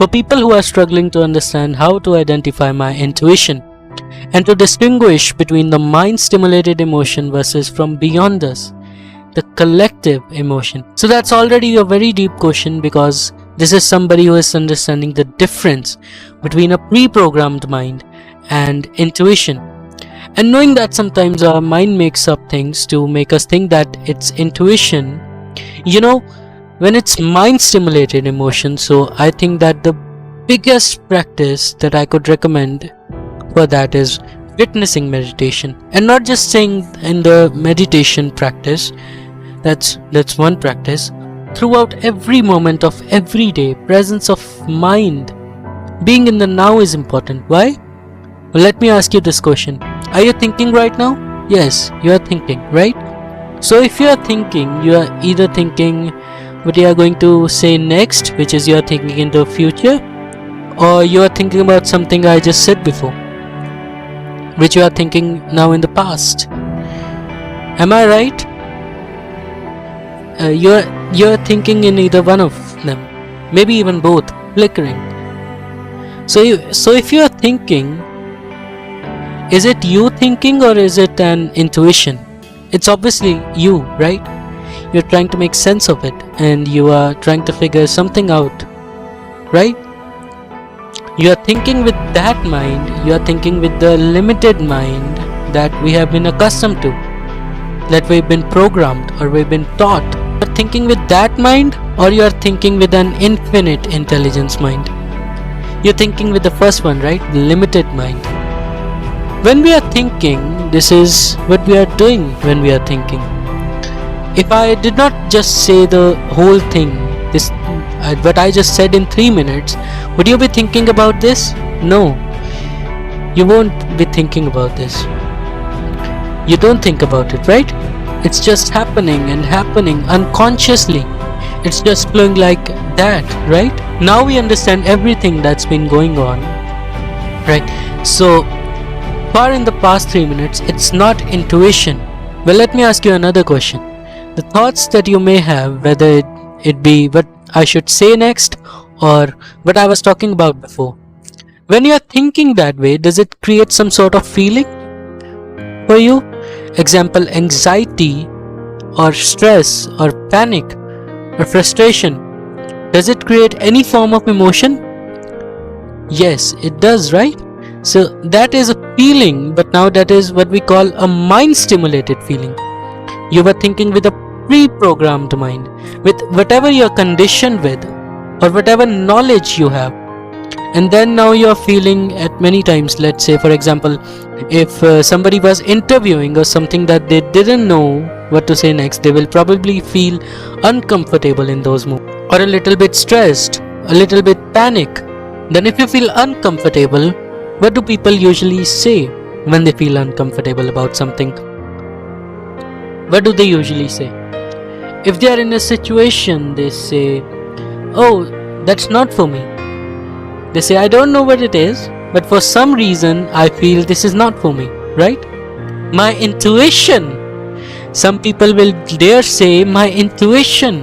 For people who are struggling to understand how to identify my intuition and to distinguish between the mind-stimulated emotion versus from beyond us, the collective emotion. So that's already a very deep question, because this is somebody who is understanding the difference between a pre-programmed mind and intuition. And knowing that sometimes our mind makes up things to make us think that it's intuition, when it's mind-stimulated emotion, so I think that the biggest practice that I could recommend for that is witnessing meditation. And not just saying in the meditation practice, that's one practice. Throughout every moment of every day, presence of mind, being in the now is important. Why? Well, let me ask you this question. Are you thinking right now? Yes, you are thinking, right? So if you are thinking, you are either thinking what you are going to say next, which is you are thinking in the future, or you are thinking about something I just said before, which you are thinking now in the past. Am I right? You're thinking in either one of them, maybe even both, flickering. So if you are thinking, is it you thinking or is it an intuition? It's obviously you, right? You're trying to make sense of it and you are trying to figure something out, right? You are thinking with that mind, you are thinking with the limited mind that we have been accustomed to, that we've been programmed or we've been taught. You are thinking with that mind, or you are thinking with an infinite intelligence mind? You're thinking with the first one, right? The limited mind. When we are thinking, this is what we are doing when we are thinking. If I did not just say the whole thing, what I just said in 3 minutes, would you be thinking about this? No, you won't be thinking about this. You don't think about it, right? It's just happening and happening unconsciously. It's just flowing like that, right? Now we understand everything that's been going on, right? So far in the past 3 minutes, it's not intuition. Well, let me ask you another question. The thoughts that you may have, whether it be what I should say next or what I was talking about before, when you are thinking that way, does it create some sort of feeling for you? Example, anxiety or stress or panic or frustration. Does it create any form of emotion? Yes, it does, right? So that is a feeling, but now that is what we call a mind-stimulated feeling. You were thinking with a pre-programmed mind, with whatever you're conditioned with or whatever knowledge you have, and then now you're feeling at many times. Let's say, for example, if somebody was interviewing or something that they didn't know what to say next, they will probably feel uncomfortable in those moments, or a little bit stressed, a little bit panic. Then if you feel uncomfortable, what do people usually say when they feel uncomfortable about something? What do they usually say? If they are in a situation, they say, oh, that's not for me. They say, I don't know what it is, but for some reason I feel this is not for me, right? My intuition. Some people will dare say, my intuition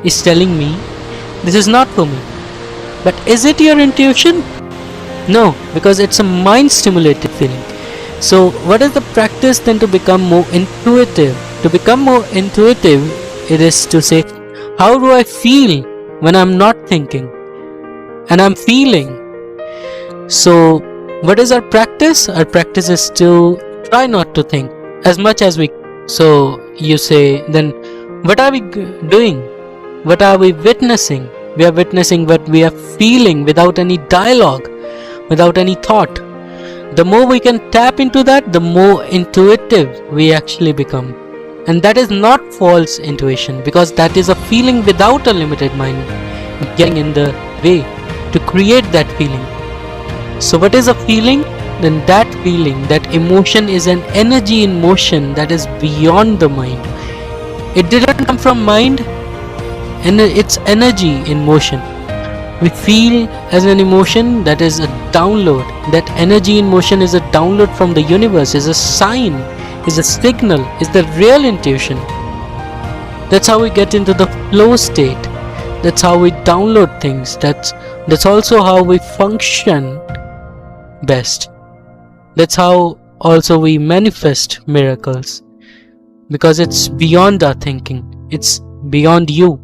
is telling me this is not for me. But is it your intuition? No, because it's a mind-stimulated feeling. So what is the practice then to become more intuitive? To become more intuitive, it is to say, how do I feel when I'm not thinking and I'm feeling? So what is our practice? Our practice is to try not to think as much as we can. So you say, then what are we doing? What are we witnessing? We are witnessing what we are feeling without any dialogue, without any thought. The more we can tap into that, the more intuitive we actually become. And that is not false intuition, because that is a feeling without a limited mind getting in the way to create that feeling. So what is a feeling? Then that feeling, that emotion is an energy in motion that is beyond the mind. It didn't come from mind, and it's energy in motion. We feel as an emotion, that is a download. That energy in motion is a download from the universe, is a sign, is a signal, is the real intuition. That's how we get into the flow state. That's how we download things. That's That's also how we function best. That's how also we manifest miracles, because it's beyond our thinking, it's beyond you.